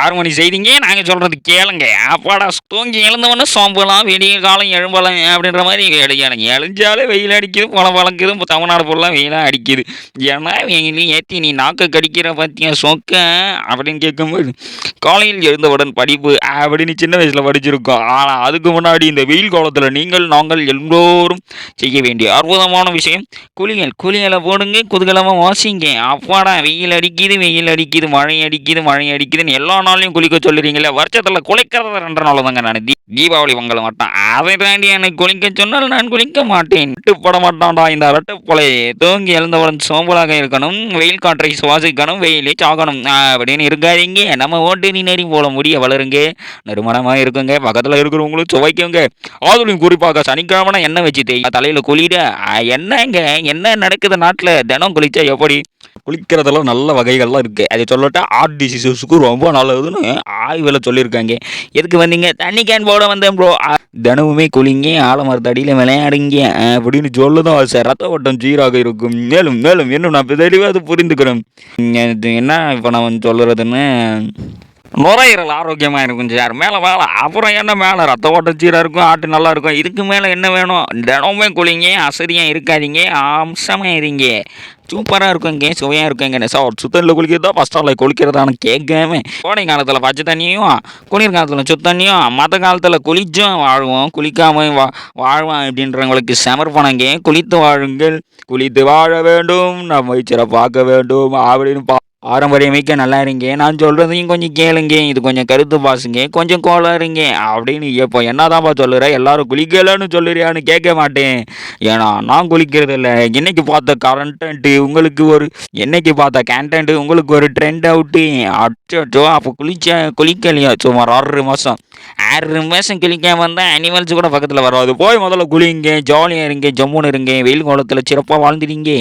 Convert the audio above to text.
6 மணி செய்திங்க. நாங்க சொல்றது கேளுங்க. அப்பாடா தூங்கி எழுந்தவொன்னே சோம்பலாம், விடிய காலம் எழும்பலாம் அப்படின்ற மாரி எழுஞ்சாலே வெயில் அடிக்குது, பொளபொளக்குது. தமிழ்நாடு ஃபுல்லா வெயிலா அடிக்குது. ஏன்னா வெயிலு ஏத்தி நீ நாக்க கடிக்கிற பாத்தியா சொக்க அப்படின்னு கேட்கும்போது, காலையில் எழுந்தவுடன் படிப்பு அப்படின்னு சின்ன வயசுல படிச்சிருக்கோம். ஆனா அதுக்கு முன்னாடி இந்த வெயில் காலத்துல நீங்கள், நாங்கள் எல்லோரும் செய்ய வேண்டிய அற்புதமான விஷயம் குளியல். குளியல போடுங்க, குதூகலமா வாசிங்க. அப்பாடா வெயில் அடிக்குது, வெயில் அடிக்குது, மழை அடிக்குது, மழை அடிக்குதுன்னு எல்லா நாளையும் குளிக்க சொல்லுறீங்களே, வருஷத்துல குளிக்கிறது 2 நாள் தாங்க நானு. தீபாவளி பொங்கல் மட்டும். அதை தாண்டி என்னை குளிக்க சொன்னால் நான் குளிக்க மாட்டேன். விட்டுப்பட மாட்டான்டா இந்த ரெட்டப்புலை. தூங்கி எழுந்தவுடன் சோம்பலாக இருக்கணும், வெயில் காற்றை சுவாசிக்கணும், வெயிலே சாகணும் அப்படின்னு இருக்காதீங்க. நம்ம ஓட்டு நீ போல முடிய வளருங்க, நறுமணமா இருக்குங்க, பக்கத்துல இருக்கிறவங்களும் சுவைக்குங்க. அதுலயும் குறிப்பாக சனிக்கிழமை எண்ணெய் வச்சு தலையில குளிட. என்னங்க என்ன நடக்குது நாட்டுல? தினம் குளிச்சா எப்படி? குளிக்கிறதெல்லாம் நல்ல வகைகள்லாம் இருக்கு. அதை சொல்லட்டா ஹார்ட் டிசீசஸ்க்கு ரொம்ப நல்லதுன்னு ஆய்வுல சொல்லியிருக்காங்க. எதுக்கு வந்தீங்க? தண்ணி கேன் போட வந்தேன் ப்ரோ. தினமுமே குளிங்க, ஆலமரத்தடியில் விளையாடுங்க அப்படின்னு சொல்லதான் சார் ரத்த ஓட்டம் சீராக இருக்கும். மேலும் மேலும் இன்னும் நான் தெளிவாக அது புரிந்துக்கிறேன். இது என்ன இப்போ நான் சொல்லுறதுன்னு, நுரையீரல் ஆரோக்கியமாக இருக்கும் சார். மேலே மேலே அப்புறம் என்ன மேலே ரத்த ஓட்டம் சீராக இருக்கும், ஆட்டு நல்லா இருக்கும். இதுக்கு மேலே என்ன வேணும்? தினமுமே குளிங்க, அசதியாக இருக்காதீங்க, அம்சமாக இருங்க. சூப்பராக இருக்குங்க, சுவையாக இருக்குங்க. சார் சுத்தண்ணில் குளிக்கிறதா ஃபஸ்ட் ஸ்டாண்டில் குளிக்கிறதான்னு கேட்காம, கோடை காலத்தில் பச்சை தண்ணியும், குளிர் காலத்தில் சுத்தண்ணியும், மற்ற காலத்தில் குளிச்சும் வாழ்வோம், குளிக்காமல் வாழ்வோம் அப்படின்றவங்களுக்கு சமர்ப்பணங்க. குளித்து வாழுங்கள், குளித்து வாழ வேண்டும், நம்ம சிறப்பாக்க வேண்டும் அப்படின்னு பாரம்பரியமிக்க நல்லா இருங்க. நான் சொல்றதையும் கொஞ்சம் கேளுங்க. இது கொஞ்சம் கருத்து பாசுங்க, கொஞ்சம் கோளாறுங்க அப்படின்னு. இப்போ என்னதான்ப்பா சொல்லுற? எல்லாரும் குளிக்கலன்னு சொல்லுறியான்னு கேட்க மாட்டேன். ஏன்னா நான் குளிக்கிறது இல்லை. இன்னைக்கு பார்த்த கண்டென்ட் உங்களுக்கு ஒரு, என்னைக்கு பார்த்த கண்டென்ட் உங்களுக்கு ஒரு ட்ரெண்ட் அவுட்டு. அச்சோ அப்போ குளிக்கலையா? சுமார் 6 மாதம் குளிக்காம வந்தால் அனிமல்ஸ் கூட பக்கத்தில் வராது. போய் முதல்ல குளிங்க, ஜாலியாக இருங்க, ஜம்முன்னு இருங்க, வெயில் காலத்தில் சிறப்பாக வாழ்ந்துடுங்க.